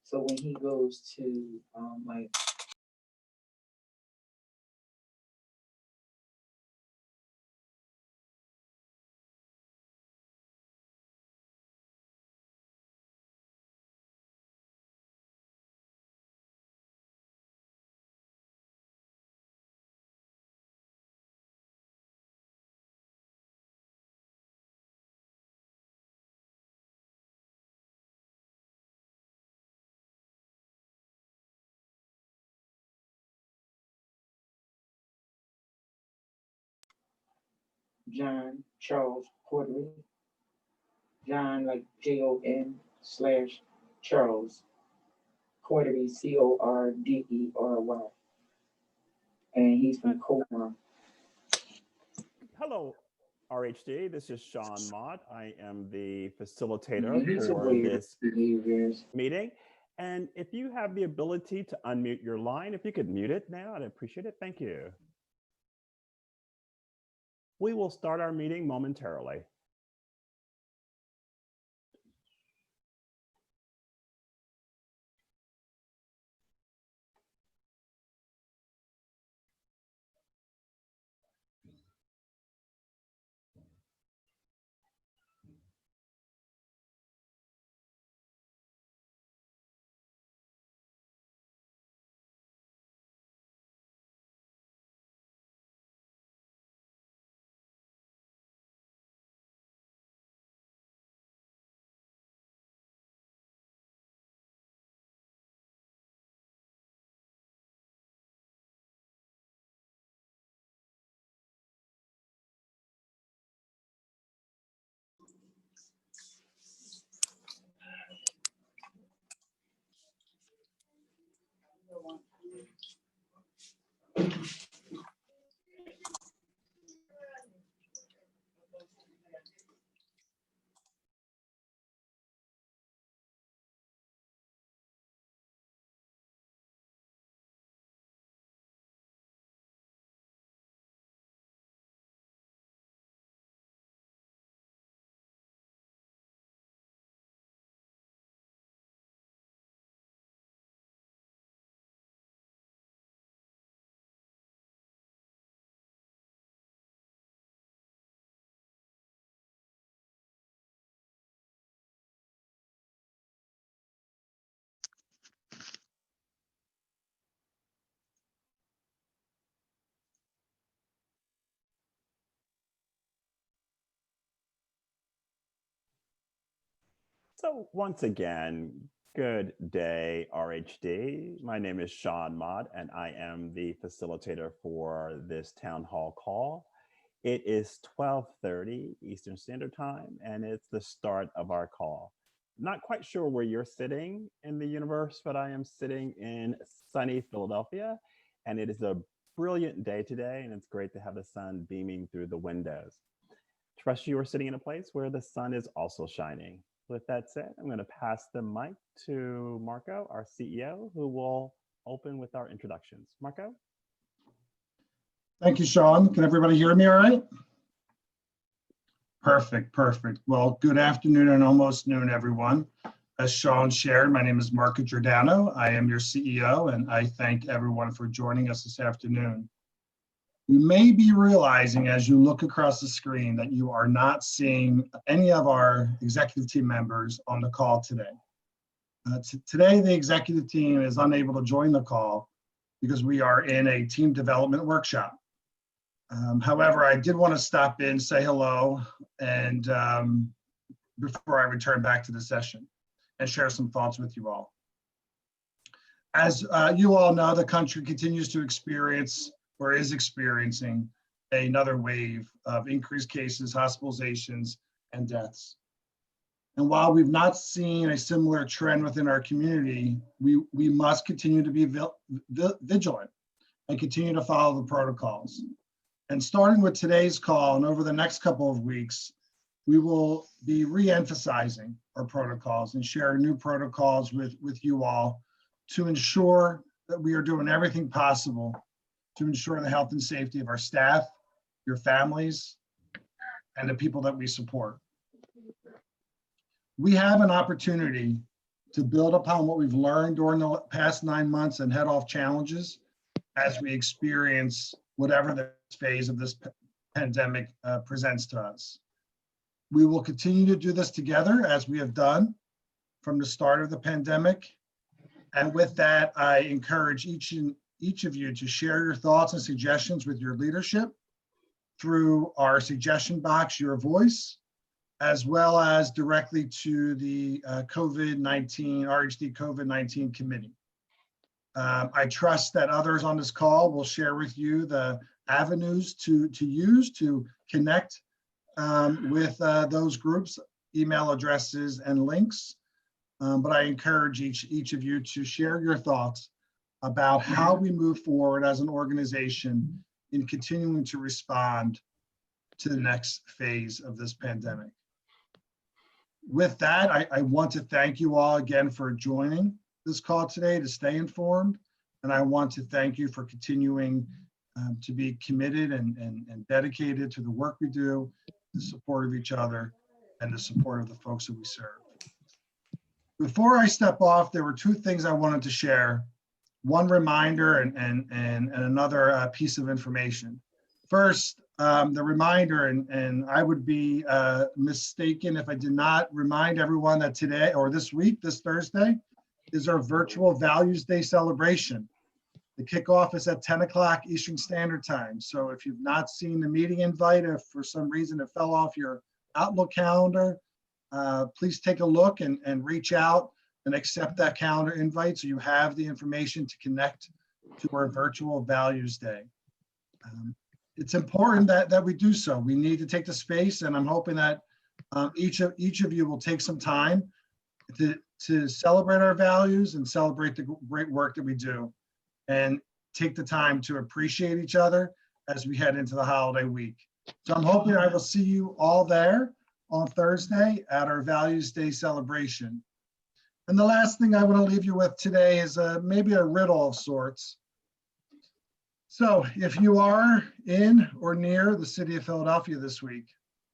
So when he goes to like John Charles Cordery, John like John/Charles Cordery Cordery, and he's from Comer. Hello, RHD. This is Sean Mott. I am the facilitator for this meeting. And if you have the ability to unmute your line, if you could mute it now, I'd appreciate it. Thank you. We will start our meeting momentarily. So once again, good day, RHD. My name is Sean Mott, and I am the facilitator for this town hall call. It is 12:30 Eastern Standard Time, and it's the start of our call. Not quite sure where you're sitting in the universe, but I am sitting in sunny Philadelphia, and it is a brilliant day today, and it's great to have the sun beaming through the windows. Trust you are sitting in a place where the sun is also shining. With that said, I'm going to pass the mic to Marco, our CEO, who will open with our introductions. Marco? Thank you, Sean. Can everybody hear me all right? Perfect, perfect. Well, good afternoon and almost noon, everyone. As Sean shared, my name is Marco Giordano. I am your CEO, and I thank everyone for joining us this afternoon. You may be realizing as you look across the screen that you are not seeing any of our executive team members on the call today. Today, the executive team is unable to join the call because we are in a team development workshop. However, I did want to stop in, say hello, and before I return back to the session and share some thoughts with you all. As you all know, the country continues to experience or is experiencing another wave of increased cases, hospitalizations, and deaths. And while we've not seen a similar trend within our community, we must continue to be vigilant and continue to follow the protocols. And starting with today's call and over the next couple of weeks, we will be re-emphasizing our protocols and share new protocols with you all to ensure that we are doing everything possible to ensure the health and safety of our staff, your families, and the people that we support. We have an opportunity to build upon what we've learned during the past 9 months and head off challenges as we experience whatever the phase of this pandemic presents to us. We will continue to do this together as we have done from the start of the pandemic. And with that, I encourage each of you to share your thoughts and suggestions with your leadership through our suggestion box, Your Voice, as well as directly to the COVID-19, RHD COVID-19 committee. I trust that others on this call will share with you the avenues to use to connect with those groups, email addresses and links. But I encourage each of you to share your thoughts about how we move forward as an organization in continuing to respond to the next phase of this pandemic. With that, I want to thank you all again for joining this call today to stay informed. And I want to thank you for continuing to be committed and dedicated to the work we do, the support of each other, and the support of the folks that we serve. Before I step off, there were two things I wanted to share. One reminder and another piece of information. First, the reminder, and I would be mistaken if I did not remind everyone that today or this week, this Thursday, is our virtual Values Day celebration. The kickoff is at 10 o'clock Eastern Standard Time. So if you've not seen the meeting invite, if for some reason it fell off your Outlook calendar, please take a look and reach out and accept that calendar invite so you have the information to connect to our virtual Values Day. It's important that we do so. We need to take the space, and I'm hoping that each of you will take some time to celebrate our values and celebrate the great work that we do, and take the time to appreciate each other as we head into the holiday week. So I'm hoping I will see you all there on Thursday at our Values Day celebration. And the last thing I want to leave you with today is maybe a riddle of sorts. So if you are in or near the city of Philadelphia this week,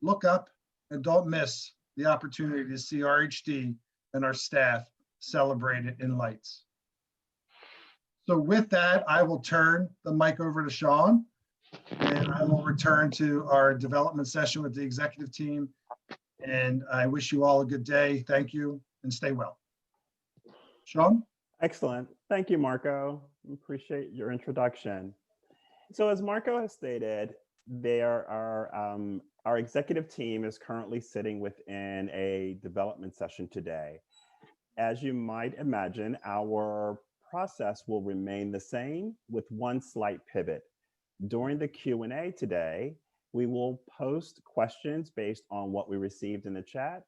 look up and don't miss the opportunity to see RHD and our staff celebrated in lights. So with that, I will turn the mic over to Sean, and I will return to our development session with the executive team. And I wish you all a good day. Thank you, and stay well. Sean? Excellent. Thank you, Marco. Appreciate your introduction. So as Marco has stated, our executive team is currently sitting within a development session today. As you might imagine, our process will remain the same with one slight pivot. During the Q&A today, we will post questions based on what we received in the chat,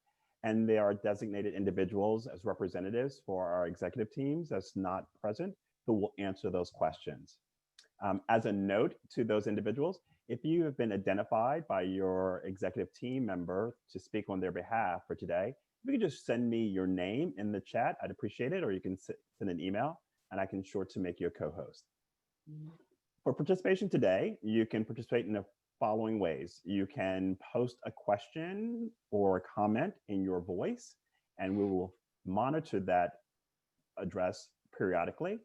and there are designated individuals as representatives for our executive teams that's not present who will answer those questions. As a note to those individuals, if you have been identified by your executive team member to speak on their behalf for today, if you could just send me your name in the chat, I'd appreciate it, or you can send an email and I can sure to make you a co-host. For participation today, you can participate in the following ways. You can post a question or a comment in your voice, and we will monitor that address periodically.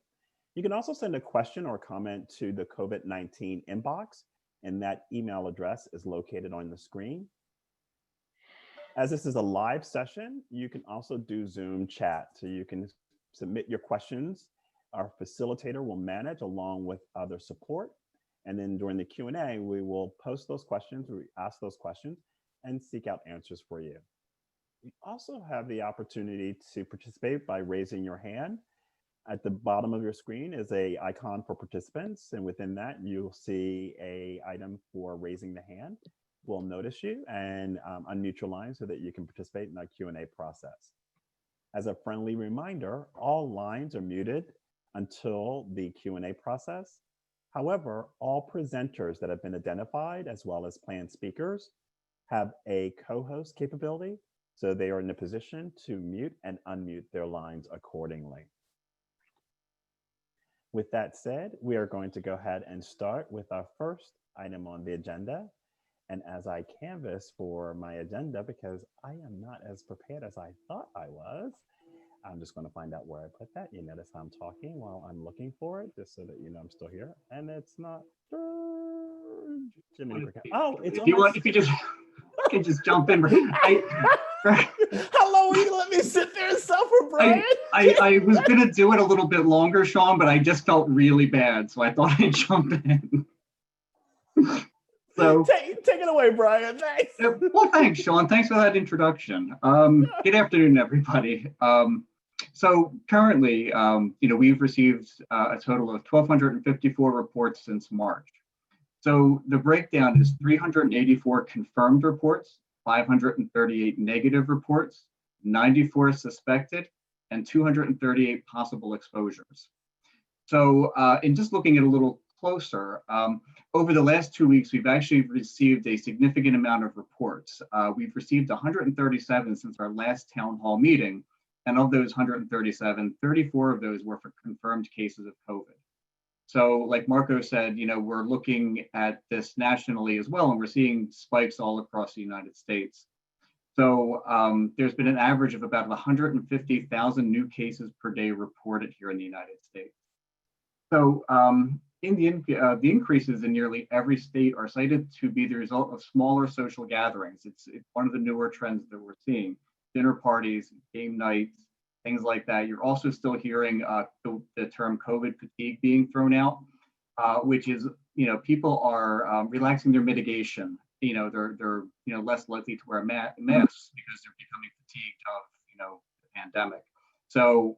You can also send a question or comment to the COVID-19 inbox, and that email address is located on the screen. As this is a live session, you can also do Zoom chat, so you can submit your questions. Our facilitator will manage along with other support. And then during the Q&A, we will post those questions, we ask those questions, and seek out answers for you. You also have the opportunity to participate by raising your hand. At the bottom of your screen is an icon for participants, and within that, you'll see an item for raising the hand. We'll notice you and unmute your line so that you can participate in our Q&A process. As a friendly reminder, all lines are muted until the Q&A process. However, all presenters that have been identified, as well as planned speakers, have a co-host capability, so they are in a position to mute and unmute their lines accordingly. With that said, we are going to go ahead and start with our first item on the agenda. And as I canvass for my agenda, because I am not as prepared as I thought I was, I'm just going to find out where I put that. You notice I'm talking while I'm looking for it, just so that you know I'm still here. And it's not Jiminy Cricket. Oh, it's If on you my want, if you just can just jump in. How long will you let me sit there and suffer, Brian? I was gonna do it a little bit longer, Sean, but I just felt really bad, so I thought I'd jump in. So take it away, Brian. Thanks. well, thanks, Sean. Thanks for that introduction. Good afternoon, everybody. So currently, we've received a total of 1,254 reports since March. So the breakdown is 384 confirmed reports, 538 negative reports, 94 suspected, and 238 possible exposures. So in just looking at a little closer, over the last 2 weeks, we've actually received a significant amount of reports. We've received 137 since our last town hall meeting. And of those 137, 34 of those were for confirmed cases of COVID. So like Marco said, we're looking at this nationally as well, and we're seeing spikes all across the United States. So there's been an average of about 150,000 new cases per day reported here in the United States. So the increases in nearly every state are cited to be the result of smaller social gatherings. It's one of the newer trends that we're seeing. Dinner parties, game nights, things like that. You're also still hearing the term COVID fatigue being thrown out, which is, people are relaxing their mitigation. They're less likely to wear masks because they're becoming fatigued of, the pandemic. So,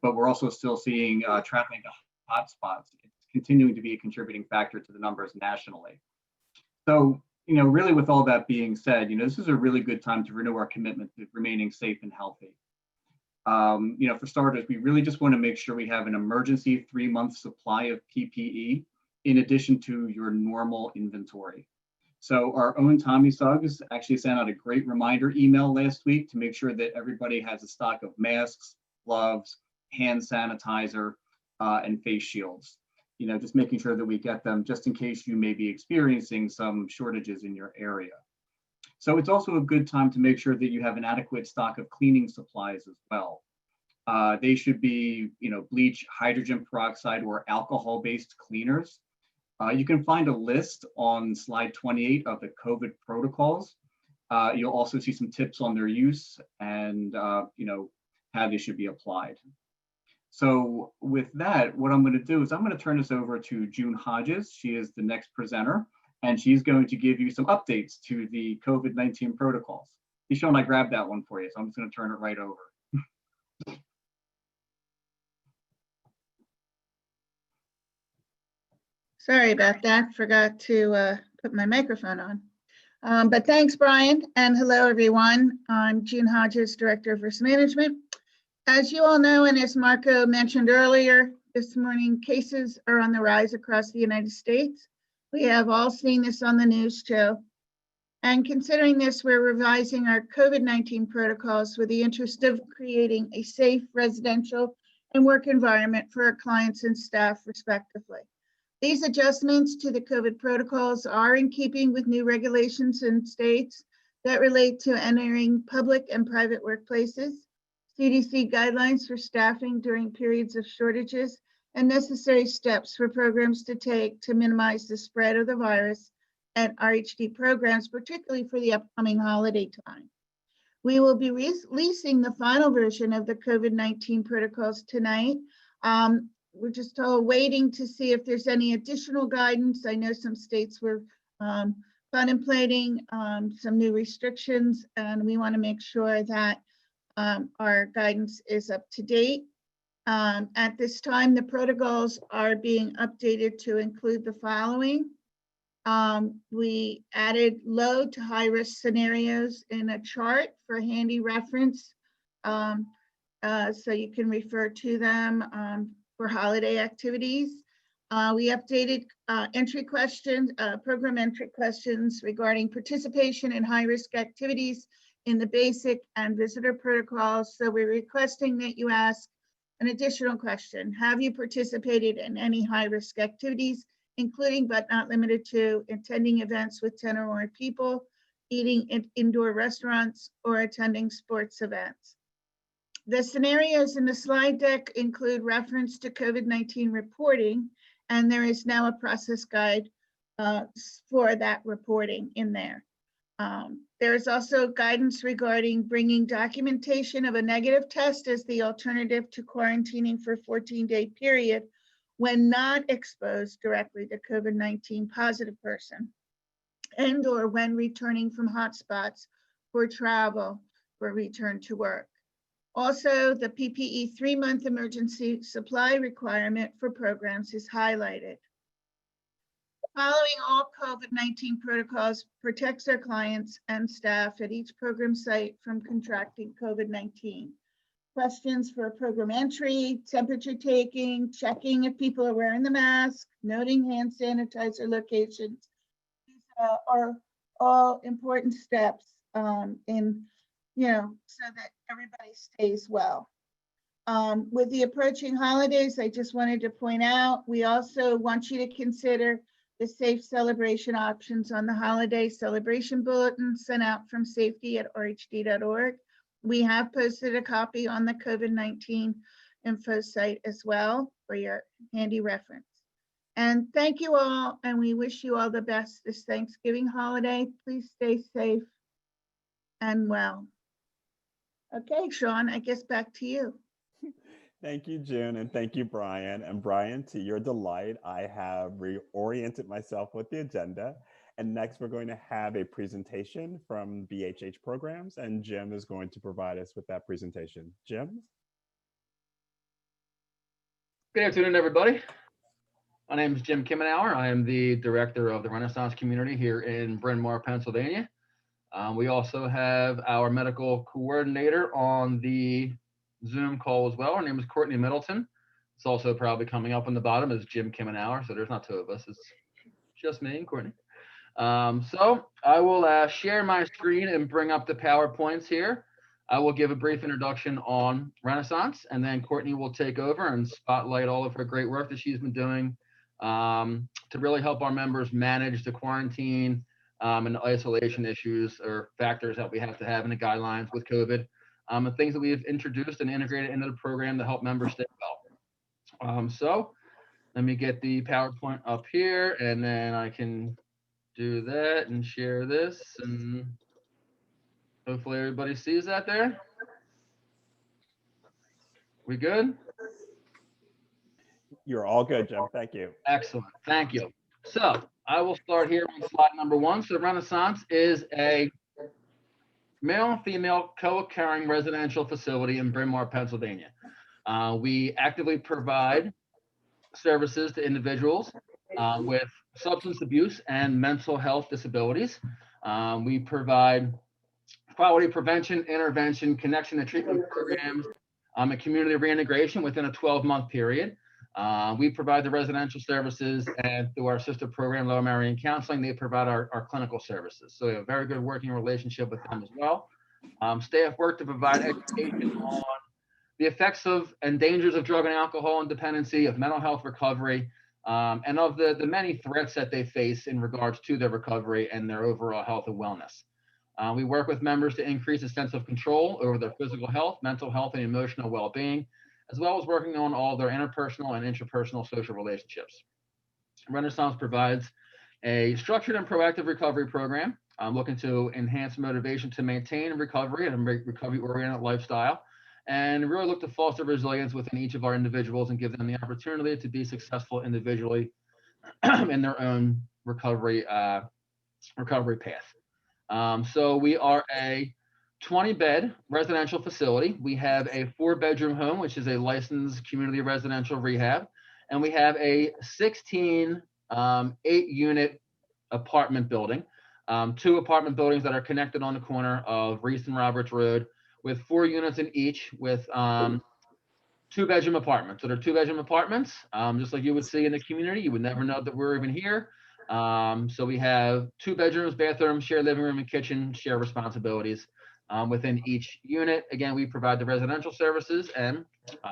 but we're also still seeing traveling to hotspots. It's continuing to be a contributing factor to the numbers nationally. So, really with all that being said, this is a really good time to renew our commitment to remaining safe and healthy. For starters, we really just want to make sure we have an emergency 3-month supply of PPE in addition to your normal inventory. So our own Tommy Suggs actually sent out a great reminder email last week to make sure that everybody has a stock of masks, gloves, hand sanitizer, and face shields. Just making sure that we get them just in case you may be experiencing some shortages in your area. So it's also a good time to make sure that you have an adequate stock of cleaning supplies as well. They should be, bleach, hydrogen peroxide, or alcohol-based cleaners. You can find a list on slide 28 of the COVID protocols. You'll also see some tips on their use and, how they should be applied. So with that, what I'm going to do is I'm going to turn this over to June Hodges. She is the next presenter, and she's going to give you some updates to the COVID-19 protocols. Sean, I grabbed that one for you, so I'm just going to turn it right over. Sorry about that. Forgot to put my microphone on. But thanks, Brian, and hello, everyone. I'm June Hodges, Director of Risk Management. As you all know, and as Marco mentioned earlier, this morning cases are on the rise across the United States. We have all seen this on the news too. And considering this, we're revising our COVID-19 protocols with the interest of creating a safe residential and work environment for our clients and staff respectively. These adjustments to the COVID protocols are in keeping with new regulations in states that relate to entering public and private workplaces, CDC guidelines for staffing during periods of shortages, and necessary steps for programs to take to minimize the spread of the virus at RHD programs, particularly for the upcoming holiday time. We will be releasing the final version of the COVID-19 protocols tonight. We're just all waiting to see if there's any additional guidance. I know some states were contemplating some new restrictions, and we want to make sure that our guidance is up to date. At this time, the protocols are being updated to include the following. We added low to high risk scenarios in a chart for handy reference, so you can refer to them for holiday activities. We updated entry questions, program entry questions regarding participation in high risk activities in the basic and visitor protocols. So we're requesting that you ask an additional question. Have you participated in any high risk activities, including but not limited to attending events with 10 or more people, eating in indoor restaurants, or attending sports events? The scenarios in the slide deck include reference to COVID-19 reporting, and there is now a process guide for that reporting in there. There is also guidance regarding bringing documentation of a negative test as the alternative to quarantining for a 14-day period when not exposed directly to COVID-19 positive person, and or when returning from hotspots for travel for return to work. Also, the PPE 3-month emergency supply requirement for programs is highlighted. Following all COVID-19 protocols protects our clients and staff at each program site from contracting COVID-19. Questions for program entry, temperature taking, checking if people are wearing the mask, noting hand sanitizer locations. These are all important steps so that everybody stays well. With the approaching holidays, I just wanted to point out, we also want you to consider the safe celebration options on the holiday celebration bulletin sent out from safety@rhd.org. We have posted a copy on the COVID-19 info site as well for your handy reference. And thank you all, and we wish you all the best this Thanksgiving holiday. Please stay safe and well. Okay, Sean, I guess back to you. Thank you, June, and thank you, Brian. And Brian, to your delight, I have reoriented myself with the agenda. And next, we're going to have a presentation from BHH Programs, and Jim is going to provide us with that presentation. Jim? Good afternoon, everybody. My name is Jim Kimmenauer. I am the director of the Renaissance community here in Bryn Mawr, Pennsylvania. We also have our medical coordinator on the Zoom call as well. Her name is Courtney Middleton. It's also probably coming up on the bottom as Jim Kimmenauer, so there's not two of us. It's just me and Courtney. So I will share my screen and bring up the PowerPoints here. I will give a brief introduction on Renaissance, and then Courtney will take over and spotlight all of her great work that she's been doing to really help our members manage the quarantine and isolation issues or factors that we have to have in the guidelines with COVID, and things that we've introduced and integrated into the program to help members stay well. So let me get the PowerPoint up here, and then I can do that and share this, and hopefully everybody sees that there. We good? You're all good, Jim. Thank you. Excellent. Thank you. So I will start here on slide number 1. So Renaissance is a male and female co-occurring residential facility in Bryn Mawr, Pennsylvania. We actively provide services to individuals with substance abuse and mental health disabilities. We provide quality prevention, intervention, connection and treatment programs, and community reintegration within a 12-month period. We provide the residential services, and through our sister program, Lower Merion Counseling, they provide our clinical services. So we have a very good working relationship with them as well. Staff work to provide education on the effects of and dangers of drug and alcohol and dependency, of mental health recovery, and of the many threats that they face in regards to their recovery and their overall health and wellness. We work with members to increase a sense of control over their physical health, mental health, and emotional well-being, as well as working on all their interpersonal and intrapersonal social relationships. Renaissance provides a structured and proactive recovery program, looking to enhance motivation to maintain recovery and a recovery-oriented lifestyle, and really look to foster resilience within each of our individuals and give them the opportunity to be successful individually in their own recovery path. So we are a 20-bed residential facility. We have a 4-bedroom home, which is a licensed community residential rehab, and we have a 16 8-unit apartment building, 2 apartment buildings that are connected on the corner of Reese and Roberts Road, with 4 units in each, with 2-bedroom apartments. So they're 2-bedroom apartments, just like you would see in the community. You would never know that we're even here. So we have 2 bedrooms, bathrooms, shared living room and kitchen, share responsibilities within each unit. Again, we provide the residential services, and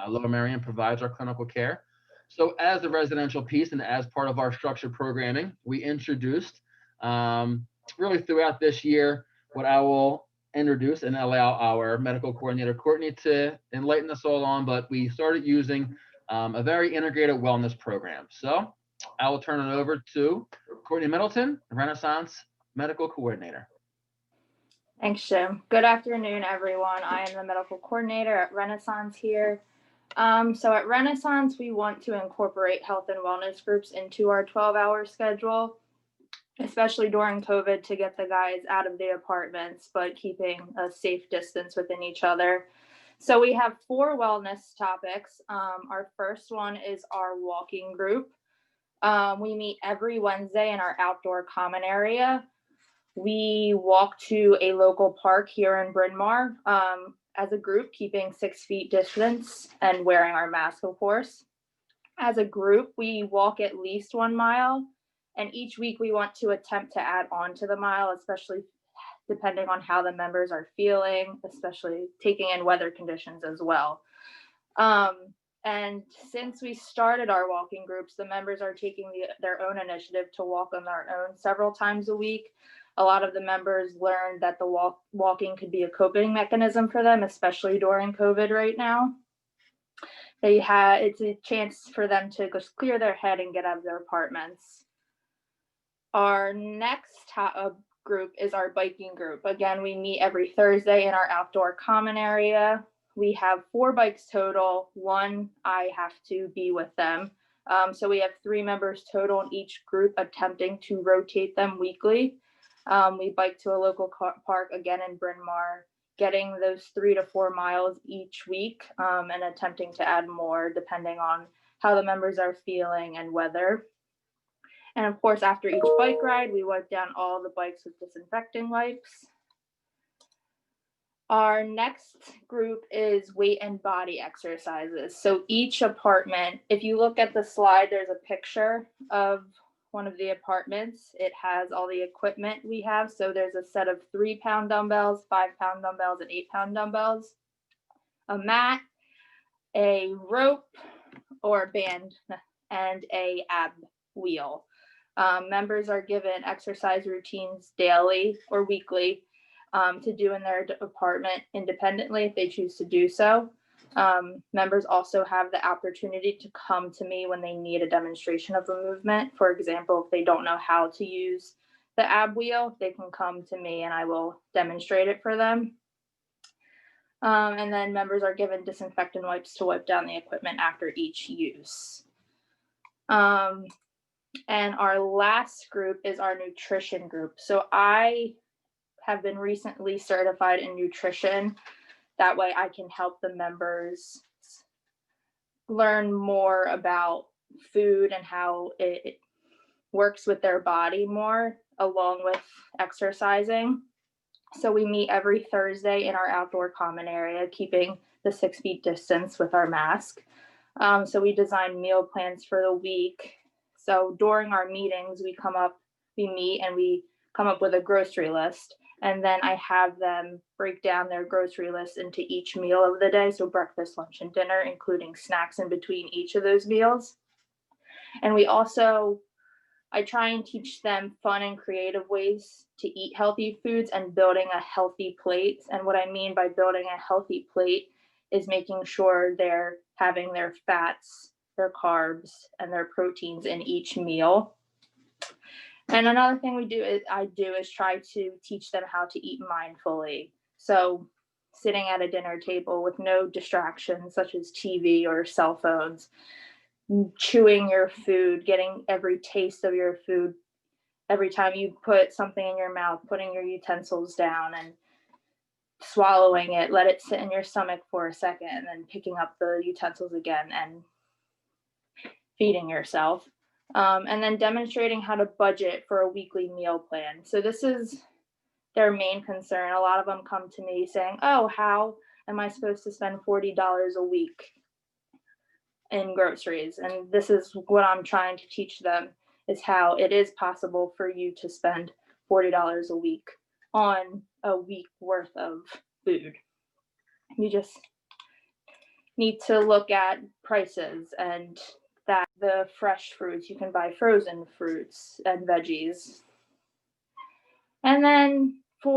Lower Merion provides our clinical care. So as the residential piece and as part of our structured programming, we introduced really throughout this year what I will introduce and allow our medical coordinator, Courtney, to enlighten us all on, but we started using a very integrated wellness program. So I will turn it over to Courtney Middleton, Renaissance Medical Coordinator. Thanks, Jim. Good afternoon, everyone. I am the medical coordinator at Renaissance here. So at Renaissance, we want to incorporate health and wellness groups into our 12-hour schedule, especially during COVID, to get the guys out of the apartments, but keeping a safe distance within each other. So we have 4 wellness topics. Our first one is our walking group. We meet every Wednesday in our outdoor common area. We walk to a local park here in Bryn Mawr as a group, keeping 6 feet distance and wearing our mask, of course. As a group, we walk at least 1 mile, and each week we want to attempt to add on to the mile, especially depending on how the members are feeling, especially taking in weather conditions as well. And since we started our walking groups, the members are taking their own initiative to walk on their own several times a week. A lot of the members learned that the walking could be a coping mechanism for them, especially during COVID right now. It's a chance for them to just clear their head and get out of their apartments. Our next group is our biking group. Again, we meet every Thursday in our outdoor common area. We have 4 bikes total. 1, I have to be with them. So we have 3 members total in each group, attempting to rotate them weekly. We bike to a local park, again in Bryn Mawr, getting those 3 to 4 miles each week, and attempting to add more depending on how the members are feeling and weather. And of course, after each bike ride, we wipe down all the bikes with disinfecting wipes. Our next group is weight and body exercises. So each apartment, if you look at the slide, there's a picture of one of the apartments. It has all the equipment we have. So there's a set of 3-pound dumbbells, 5-pound dumbbells, and 8-pound dumbbells, a mat, a rope or a band, and a ab wheel. Members are given exercise routines daily or weekly to do in their apartment independently if they choose to do so. Members also have the opportunity to come to me when they need a demonstration of a movement. For example, if they don't know how to use the ab wheel, they can come to me and I will demonstrate it for them. And then members are given disinfectant wipes to wipe down the equipment after each use. And our last group is our nutrition group. So I have been recently certified in nutrition. That way I can help the members learn more about food and how it works with their body more, along with exercising. So we meet every Thursday in our outdoor common area, keeping the 6 feet distance with our mask. So we design meal plans for the week. So during our meetings, we meet and we come up with a grocery list. And then I have them break down their grocery list into each meal of the day. So breakfast, lunch, and dinner, including snacks in between each of those meals. And I try and teach them fun and creative ways to eat healthy foods and building a healthy plate. And what I mean by building a healthy plate is making sure they're having their fats, their carbs, and their proteins in each meal. And another thing I do is try to teach them how to eat mindfully. So sitting at a dinner table with no distractions such as TV or cell phones, chewing your food, getting every taste of your food. Every time you put something in your mouth, putting your utensils down and swallowing it, let it sit in your stomach for a second, and then picking up the utensils again and feeding yourself. And then demonstrating how to budget for a weekly meal plan. So this is their main concern. A lot of them come to me saying, oh, how am I supposed to spend $40 a week in groceries? And this is what I'm trying to teach them, is how it is possible for you to spend $40 a week on a week worth of food. You just need to look at prices, and that the fresh fruits, you can buy frozen fruits and veggies. And then